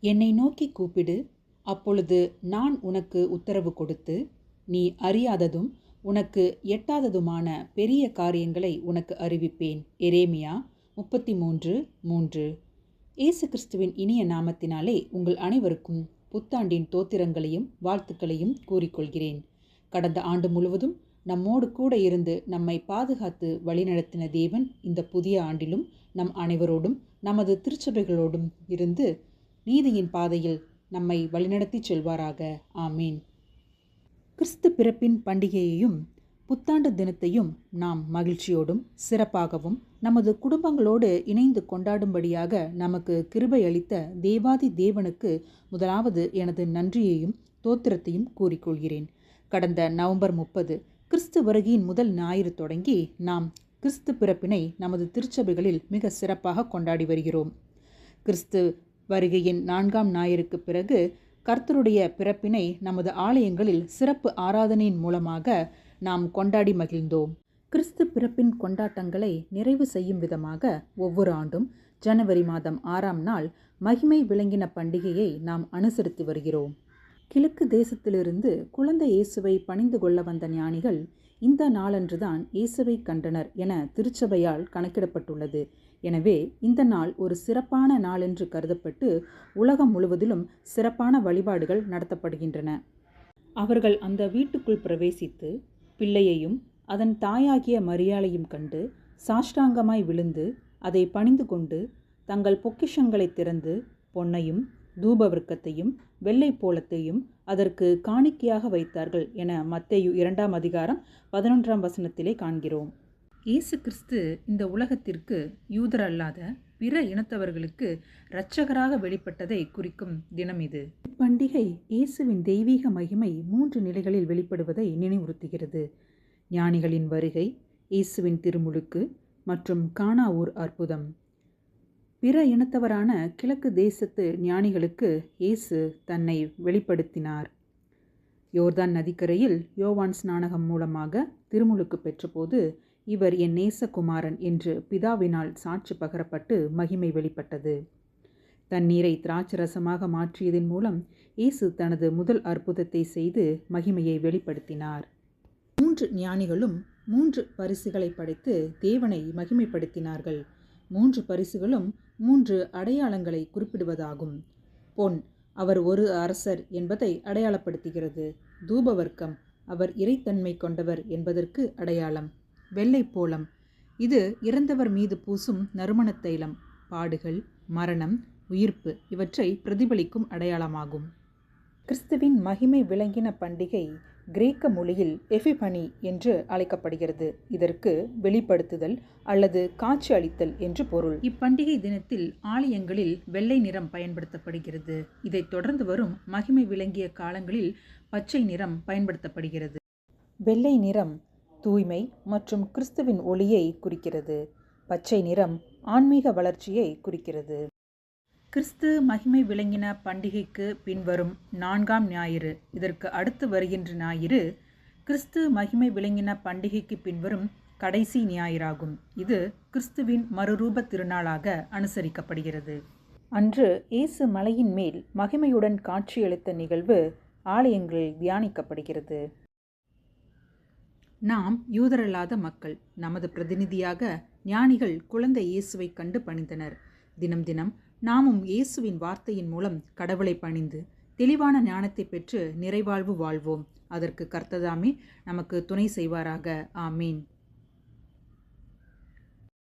என்னை நோக்கி கூப்பிடு, அப்பொழுது நான் உனக்கு உத்தரவு கொடுத்து, நீ அறியாததும் உனக்கு எட்டாததுமான பெரிய காரியங்களை உனக்கு அறிவிப்பேன். எரேமியா 33:3. இயேசு கிறிஸ்துவின் இனிய நாமத்தினாலே உங்கள் அனைவருக்கும் புத்தாண்டின் தோத்திரங்களையும் வாழ்த்துக்களையும் கூறிக்கொள்கிறேன். கடந்த ஆண்டு முழுவதும் நம்மோடு கூட இருந்து நம்மை பாதுகாத்து வழிநடத்தின தேவன் இந்த புதிய ஆண்டிலும் நம் அனைவரோடும் நமது திருச்சபைகளோடும் இருந்து நீதியின் பாதையில் நம்மை வழிநடத்தி செல்வாராக. ஆமீன். கிறிஸ்து பிறப்பின் பண்டிகையையும் புத்தாண்டு தினத்தையும் நாம் மகிழ்ச்சியோடும் சிறப்பாகவும் நமது குடும்பங்களோடு இணைந்து கொண்டாடும்படியாக நமக்கு கிருபை அளித்த தேவாதி தேவனுக்கு முதலாவது எனது நன்றியையும் தோத்திரத்தையும் கூறிக்கொள்கிறேன். கடந்த நவம்பர் 30 கிறிஸ்து வருகையின் முதல் ஞாயிறு தொடங்கி நாம் கிறிஸ்து பிறப்பினை நமது திருச்சபைகளில் மிக சிறப்பாக கொண்டாடி வருகிறோம். கிறிஸ்து வருகையின் 4ஆம் ஞாயிறுக்கு பிறகு கர்த்தருடைய பிறப்பினை நமது ஆலயங்களில் சிறப்பு ஆராதனையின் மூலமாக நாம் கொண்டாடி மகிழ்ந்தோம். கிறிஸ்து பிறப்பின் கொண்டாட்டங்களை நிறைவு செய்யும் விதமாக ஒவ்வொரு ஆண்டும் ஜனவரி மாதம் 6ஆம் நாள் மகிமை விளங்கின பண்டிகையை நாம் அனுசரித்து வருகிறோம். கிழக்கு தேசத்திலிருந்து குழந்தை இயேசுவை பணிந்து கொள்ள வந்த ஞானிகள் இந்த நாளன்றுதான் இயேசுவை கண்டனர் என திருச்சபையால் கணக்கிடப்பட்டுள்ளது. எனவே இந்த நாள் ஒரு சிறப்பான நாள் என்று கருதப்பட்டு உலகம் முழுவதிலும் சிறப்பான வழிபாடுகள் நடத்தப்படுகின்றன. அவர்கள் அந்த வீட்டுக்குள் பிரவேசித்து பிள்ளையையும் அதன் தாயாகிய மரியாளையும் கண்டு சாஷ்டாங்கமாய் விழுந்து அதை பணிந்து கொண்டு தங்கள் பொக்கிஷங்களை திறந்து பொன்னையும் தூபவர்க்கத்தையும் வெள்ளை போலத்தையும் அதற்கு காணிக்கையாக வைத்தார்கள் என மத்தேயு 2ஆம் அதிகாரம் 11ஆம் வசனத்திலே காண்கிறோம். இயேசு கிறிஸ்து இந்த உலகத்திற்கு யூதர் அல்லாத பிற இனத்தவர்களுக்கு இரட்சகராக வெளிப்பட்டதை குறிக்கும் தினம் இது. இப்பண்டிகை இயேசுவின் தெய்வீக மகிமை 3 நிலைகளில் வெளிப்படுவதை நினைவுறுத்துகிறது. ஞானிகளின் வருகை, இயேசுவின் திருமுழுக்கு மற்றும் கானா ஊர் அற்புதம். பிற இனத்தவரான கிழக்கு தேசத்து ஞானிகளுக்கு இயேசு தன்னை வெளிப்படுத்தினார். யோர்தான் நதிக்கரையில் யோவான் ஸ்நானகம் மூலமாக திருமுழுக்கு பெற்றபோது இவர் என் நேசகுமாரன் என்று பிதாவினால் சாட்சி பகரப்பட்டு மகிமை வெளிப்பட்டது. தண்ணீரை திராட்சரசமாக மாற்றியதன் மூலம் இயேசு தனது முதல் அற்புதத்தை செய்து மகிமையை வெளிப்படுத்தினார். 3 ஞானிகளும் 3 பரிசுகளை படைத்து தேவனை மகிமைப்படுத்தினார்கள். 3 பரிசுகளும் 3 அடையாளங்களை குறிப்பிடுவதாகும். பொன் அவர் ஒரு அரசர் என்பதை அடையாளப்படுத்துகிறது. தூபவர்க்கம் அவர் இறைத்தன்மை கொண்டவர் என்பதற்கு அடையாளம். வெள்ளை போலம் இது இறந்தவர் மீது பூசும் நறுமண தைலம், பாடுகள், மரணம், உயிர்ப்பு இவற்றை பிரதிபலிக்கும் அடையாளமாகும். கிறிஸ்துவின் மகிமை விளங்கின பண்டிகை கிரேக்க மொழியில் எபிபனி என்று அழைக்கப்படுகிறது. இதற்கு வெளிப்படுத்துதல் அல்லது காட்சி அளித்தல் என்று பொருள். இப்பண்டிகை தினத்தில் ஆலயங்களில் வெள்ளை நிறம் பயன்படுத்தப்படுகிறது. இதைத் தொடர்ந்து வரும் மகிமை விளங்கிய காலங்களில் பச்சை நிறம் பயன்படுத்தப்படுகிறது. வெள்ளை நிறம் தூய்மை மற்றும் கிறிஸ்துவின் ஒளியை குறிக்கிறது. பச்சை நிறம் ஆன்மீக வளர்ச்சியை குறிக்கிறது. கிறிஸ்து மகிமை விளங்கின பண்டிகைக்கு பின்வரும் 4ஆம் ஞாயிறு, இதற்கு அடுத்து வருகின்ற ஞாயிறு கிறிஸ்து மகிமை விளங்கின பண்டிகைக்கு பின்வரும் கடைசி ஞாயிறாகும். இது கிறிஸ்துவின் மறுரூப திருநாளாக அனுசரிக்கப்படுகிறது. அன்று இயேசு மலையின் மேல் மகிமையுடன் காட்சியளித்த நிகழ்வு ஆலயங்களில் தியானிக்கப்படுகிறது. நாம் யூதரல்லாத மக்கள். நமது பிரதிநிதியாக ஞானிகள் குழந்தை இயேசுவை கண்டு பணிந்தனர். தினம் தினம் நாமும் இயேசுவின் வார்த்தையின் மூலம் கடவுளை பணிந்து தெளிவான ஞானத்தை பெற்று நிறைவாழ்வு வாழ்வோம். அதற்கு கர்த்ததாமே நமக்கு துணை செய்வாராக. ஆமீன்.